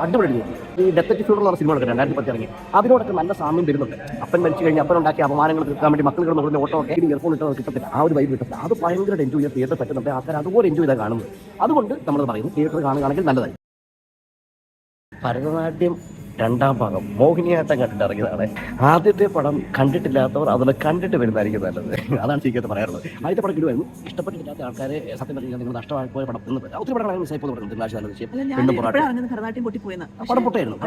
അടിപൊളി ഈ death funeral എന്ന സിനിമ എടുക്കുന്നത് 2010 ഇറങ്ങി. അതിനോടൊക്കെ നല്ല സാമ്യം വരുന്നുണ്ട്. അപ്പൻ മരിച്ചു കഴിഞ്ഞ് അപ്പനുണ്ടാക്കിയ അപമാനങ്ങൾ തീർക്കാൻ വേണ്ടി മക്കൾ കിടന്ന് കൊടുക്കുന്ന ഓട്ടോ ഒക്കെ ഇയർഫോൺ ഇട്ടോ കിട്ടത്തില്ല. ആ ഒരു വൈബ് കിട്ടത്തില്ല. അത് ഭയങ്കര എൻജോയ് ചെയ്യാൻ തിയേറ്റർ പറ്റുന്നുണ്ട്. ആൾക്കാർ അതുപോലെ എൻജോയ് ചെയ്താൽ കാണുന്നത്. അതുകൊണ്ട് നമ്മൾ പറയുന്നു തിയേറ്റർ കാണുകയാണെങ്കിൽ നല്ലതായി. ഭരതനാട്യം രണ്ടാം ഭാഗം മോഹിനിയാട്ടം കണ്ടിട്ട് ഇറങ്ങിയതാണ്. ആദ്യത്തെ പടം കണ്ടിട്ടില്ലാത്തവർ അതിൽ കണ്ടിട്ട് വരുന്നതായിരിക്കും നല്ലത്. അതാണ് ശരിക്കും പറയാറുള്ളത്. ആദ്യത്തെ പടം കിടുവായിരുന്നു. ഇഷ്ടപ്പെട്ടില്ലാത്ത ആൾക്കാരെ സത്യം പറഞ്ഞാൽ നിങ്ങൾ നഷ്ടമായി പോയ പടം എന്ന് ഒത്തിരി പടങ്ങളാണ് മിസ്സായി പോകുന്നത്. തിങ്കളാഴ്ച വിഷയം പടം പൊട്ടായിരുന്നു.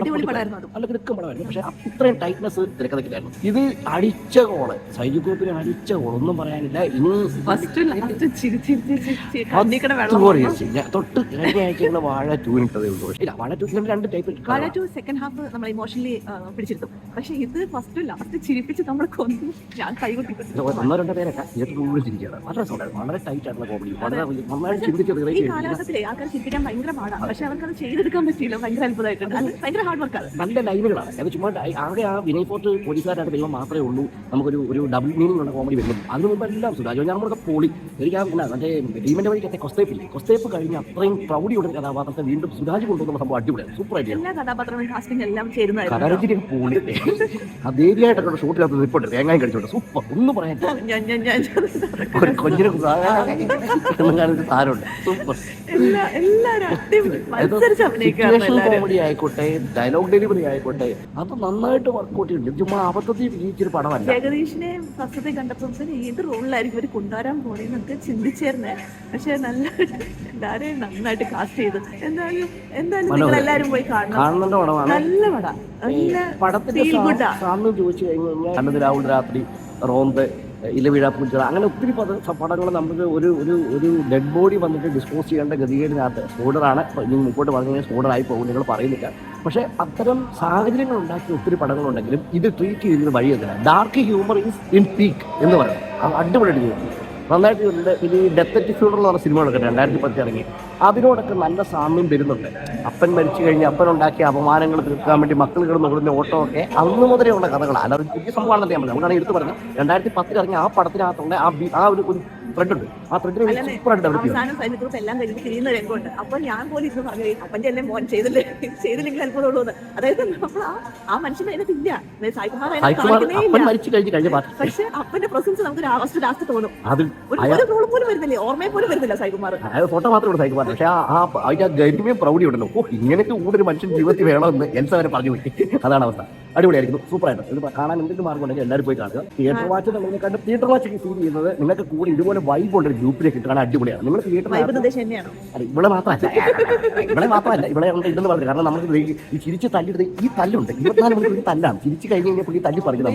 നല്ല കിടക്കും പടമായിരുന്നു. പക്ഷേ ഇത്രയും ടൈറ്റ്നസ് തിരക്കഥയ്ക്കില്ലായിരുന്നു. ഇത് അടിച്ച കോള് സൈജു ഗ്രൂപ്പിന് അടിച്ച കോൾ ഒന്നും പറയാനില്ല. ഇനി തൊട്ട് കഴിഞ്ഞ ആഴ്ചയുള്ള വാഴ 2 ഇട്ടതേ ഉള്ളൂ. ഇല്ല, വാഴ 2 രണ്ട് ടൈപ്പ്. സെക്കൻഡ് ഹാഫ് നമ്മൾ ഇമോഷണലി പിടിച്ചെടുത്തു. പക്ഷെ ഇത് ഫസ്റ്റ് ലാസ്റ്റ് ചിരിപ്പിച്ച് നമ്മൾ കൊന്നു. ഞാൻ കൈകൊട്ടി ഒന്നോ രണ്ടോ പേരൊക്കെ ചിരിക്കുകയാണ്. വളരെ ടൈറ്റ് ആയിട്ടുള്ള കോമഡി. ഈ കാലഘട്ടത്തിലെ ആൾക്കാർ ചിരിപ്പിക്കാൻ ഭയങ്കര പാടാണ്. പക്ഷെ അവർക്ക് അത് ചെയ്തെടുക്കാൻ പറ്റിയില്ല. ഭയങ്കര അത്ഭുതമായിട്ടുണ്ട്. അത് ഭയങ്കര ഹാർഡ് വർക്കാണ്. നല്ല ലൈനുകളാണ്. അത് ചുമ്മാ ആകെ ആ വിനയ് ഫോർട്ട് പോലീസുകാരായിട്ട് ദൈവം മാത്രമേ ഉള്ളൂ നമുക്കൊരു ഡബിൾ മീനിങ് ഉള്ള കോമഡി വരുന്നത്. അതിന് മുമ്പ് എല്ലാം സുരാജ് ഞങ്ങളൊക്കെ പൊളി. എനിക്ക് മറ്റേ ഭീമന്റെ വഴിക്കത്തെ കൊസ്തേപ്പ് കഴിഞ്ഞ അത്രയും പ്രൗഢിയുള്ള കഥാപാത്രത്തെ വീണ്ടും സുരാജ് കൊണ്ടുവന്ന സംഭവം അടിപൊളിയാണ്. സൂപ്പർ ആയിട്ട് എല്ലാ കഥാപാത്രങ്ങളും എല്ലാം ദേവിയായിട്ടൊക്കെ ഷൂട്ടിനകത്ത് റിപ്പോർട്ട് തേങ്ങായി കഴിച്ചോട്ടെ. സൂപ്പർ. ഒന്നും പറയാൻ കൊഞ്ഞിനെ സാരമുണ്ട്. സൂപ്പർ. കോമഡി ആയിക്കോട്ടെ, ഡയലോഗ് ഡെലിവറി ആയിക്കോട്ടെ, അത് നന്നായിട്ട് വർക്ക്ഔട്ട് ചെയ്യുന്നുണ്ട്. ചുമ്മാ അബദ്ധത്തിൽ വിജയിച്ചൊരു പടമല്ല. ജഗദീഷിനെ ഫസ്റ്റത്തെ കണ്ടപ്പോൾ ഏത് റോളിലായിരിക്കും ഇവർ കൊണ്ടുവരാൻ പോണെന്നൊക്കെ ചിന്തിച്ചേർന്നേ. പക്ഷെ എല്ലാരെയും നന്നായിട്ട് കാസ്റ്റ് ചെയ്തു. എന്തായാലും നിങ്ങൾ എല്ലാരും പോയി കാണുന്നുണ്ട്. നല്ല പടം. പടത്തിന്റെ സാമ്യം ചോദിച്ചു കഴിഞ്ഞാൽ കണ്ണത് രാഹുൽ രാത്രി, റോന്ത്, ഇലവിഴ പൂച്ച, അങ്ങനെ ഒത്തിരി പടങ്ങൾ നമുക്ക് ഒരു ഡെഡ് ബോഡി വന്നിട്ട് ഡിസ്പോസ് ചെയ്യേണ്ട ഗതികേടിനകത്ത് സ്പോഡറാണ്. ഇനി മുമ്പോട്ട് പറഞ്ഞു സ്പോഡറായി പോകും നിങ്ങൾ പറയുന്നില്ല. പക്ഷേ അത്തരം സാഹചര്യങ്ങൾ ഉണ്ടാക്കിയ ഒത്തിരി പടങ്ങളുണ്ടെങ്കിലും ഇത് ട്രീറ്റ് ചെയ്യുന്നത് വഴിയൊക്കെ dark humour is in peak എന്ന് പറയുന്നത്. അത് അടിപൊളിയായിട്ട് നന്നായിട്ട് ഉണ്ട്. ഇനി ഡെത്ത് ഫ്യൂണറൽ എന്ന് പറഞ്ഞ സിനിമ എടുക്കുന്നത് 2010 ഇറങ്ങി. അതിനോടൊക്കെ നല്ല സാമ്യം വരുന്നുണ്ട്. അപ്പൻ മരിച്ചു കഴിഞ്ഞ് അപ്പനുണ്ടാക്കിയ അപമാനങ്ങൾ തീർക്കാൻ വേണ്ടി മക്കൾ കിടന്ന് കൊടുക്കുന്ന ഓട്ടോ ഒക്കെ അന്ന് മുതലേ ഉള്ള കഥകളാണ്. അല്ലാതെ പുതിയ സംഭവമാണെന്ന് ഞാൻ പറഞ്ഞു. നമുക്കാണ് എടുത്ത് പറഞ്ഞത് 2010 ഇറങ്ങിയ ആ പടത്തിനകത്തുള്ള ആ ഒരു ത്രെഡ് ഉണ്ട്. ആ ത്രെഡിനെ സൂപ്പറായിട്ട് ഡെവലപ്പ് ചെയ്യും. എല്ലാം കഴിഞ്ഞ് തിരിയുന്ന രംഗമുണ്ട്. അപ്പൊ ഞാൻ പോലും ഇത് പറഞ്ഞു അപ്പൻ്റെ എല്ലാം മോൻ ചെയ്തില്ലെങ്കിൽ അത്ഭുതമുള്ളൂ. അതായത് നമ്മൾ ആ മനുഷ്യൻ അതിനകത്തില്ല. പക്ഷെ അപ്പന്റെ പ്രസൻസ് നമുക്ക് ലാസ്റ്റ് തോന്നും. ഒരു പോലും വരുന്നില്ലേ, ഓർമ്മയെ പോലും വരുന്നില്ല സായികുമാർ. അതായത് ഫോട്ടോ മാത്രമേ സായികുമാർ. പക്ഷെ അതിന്റെ ഗരിമയും പ്രൗഢി ഉണ്ടല്ലോ. ഇങ്ങനെയൊക്കെ കൂടുതൽ മനുഷ്യൻ ജീവിതത്തിൽ വേണമെന്ന് എൻസ വരെ പറഞ്ഞു പോയി. അതാണ് അവസ്ഥ. അടിപൊളിയായിരിക്കുന്നു. സൂപ്പറായിട്ട്. ഇത് കാണാൻ എന്തെങ്കിലും മാർഗം ഉണ്ടെങ്കിൽ എല്ലാവരും പോയി കാണുക. തിയേറ്റർ വാച്ച് നമ്മളെക്കാണ്ട് തിയേറ്റർ വാച്ച് ഫീൽ ചെയ്യുന്നത് നിങ്ങൾക്ക് കൂടി ഇതുപോലെ വൈബ് ഉണ്ട്. ഒരു ഗ്രൂപ്പിലേക്ക് കാണാൻ അടിപൊളിയാണ്. നിങ്ങൾ തിയേറ്റർ ഇവിടെ മാത്രമല്ല ഇവിടെ ഇതെന്ന് പറഞ്ഞു. കാരണം നമുക്ക് ഈ ചിരിച്ച് തല്ലിടുന്നത് ഈ തല്ലുണ്ട്. 24 മണിക്കൂർ തല്ലാണ്. ചിരിച്ച് കഴിഞ്ഞ് കഴിഞ്ഞാൽ പുള്ളി തല്ലി പറയുന്നത്.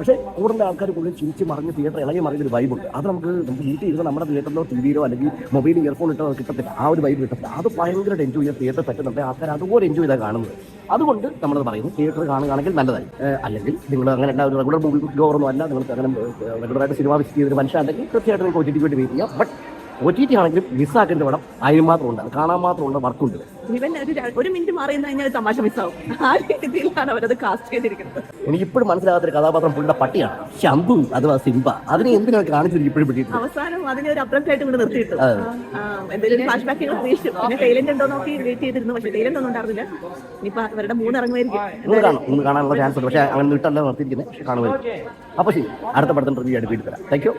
പക്ഷേ കൂടുതൽ ആൾക്കാർ കൂടുതൽ ചിരിച്ച് മറിഞ്ഞ് തിയേറ്റർ ഇളകി മറിഞ്ഞൊരു വൈബുണ്ട്. അത് നമുക്ക് വീട്ടിൽ ഇരുന്ന് നമ്മുടെ തിയേറ്ററിലോ ടിവിയിലോ അല്ലെങ്കിൽ മൊബൈലിൽ ഇയർഫോൺ ഇട്ടോ കിട്ടത്തില്ല. ആ ഒരു വൈബ് കിട്ടത്തില്ല. അത് ഭയങ്കര എൻജോയ് ചെയ്യാൻ തിയേറ്റർ പറ്റുന്നുണ്ട്. ആൾക്കാർ അതുപോലെ എൻജോയ് ചെയ്താൽ കാണുന്നത്. അതുകൊണ്ട് നമ്മളത് പറയുന്നു തിയേറ്റർ കാണുകയാണെങ്കിൽ നല്ലതായി. അല്ലെങ്കിൽ നിങ്ങൾ അങ്ങനെ ഒരു റെഗുലർ മൂവി ഗോവറൊന്നും അല്ല, നിങ്ങൾക്ക് അങ്ങനെ റെഗുലറായിട്ട് സിനിമ വിസിറ്റ് ചെയ്തൊരു മനുഷ്യനാണെങ്കിൽ തീർച്ചയായിട്ടും നിങ്ങൾക്ക് OTT വേണ്ടി വെയിറ്റ് ചെയ്യാം. ബട്ട് OTT ആണെങ്കിലും മിസ്സാക്കേണ്ട പടം അതിന് മാത്രമുണ്ട്. അത് കാണാൻ മാത്രമുള്ള വർക്കുണ്ട്. ഒരു മിനിറ്റ് മാറി കഴിഞ്ഞാൽ തമാശ മിസ്സാവും. ആ രീതിയിലാണ് അവരത് കാസ്റ്റ് ചെയ്തിരിക്കുന്നത്. എനിക്കിപ്പോഴും മനസ്സിലാകാത്തൊരു കഥാപാത്രം പുള്ളിയുടെ പട്ടിയാണ്, ശംഭു അഥവാ സിംബ. അതിനെ എന്തിനാണ് കാണിച്ചത് ഇപ്പോഴും പിടിയിട്ട് അവസാനം അതിനെ ഒരു അബ്രപ്റ്റ് ആയിട്ട് കൊണ്ട് നിർത്തിയിട്ടു. എന്തെങ്കിലും ഫ്ലാഷ് ബാക്കുകൾ പ്രതീക്ഷിച്ചു. പിന്നെ ടൈലന്റ് ഉണ്ടോ നോക്കി വെയിറ്റ് ചെയ്തിരുന്നു. പക്ഷേ ടൈലന്റ് ഒന്നും ഉണ്ടായിരുന്നില്ല. ഇനിയിപ്പോൾ അവരുടെ 3 ഇറങ്ങുമായിരിക്കും. കാണാനുള്ള ചാൻസ് ഉണ്ട്. പക്ഷേ അങ്ങനെ നീട്ടല്ല നിർത്തിയിരിക്കുന്നത്. പക്ഷേ കാണുമായിരിക്കും. അപ്പോൾ ശരി, അടുത്ത പടത്തിന് റിവ്യൂ ആയിട്ട് വീട്ടിൽ തരാം. Thank you.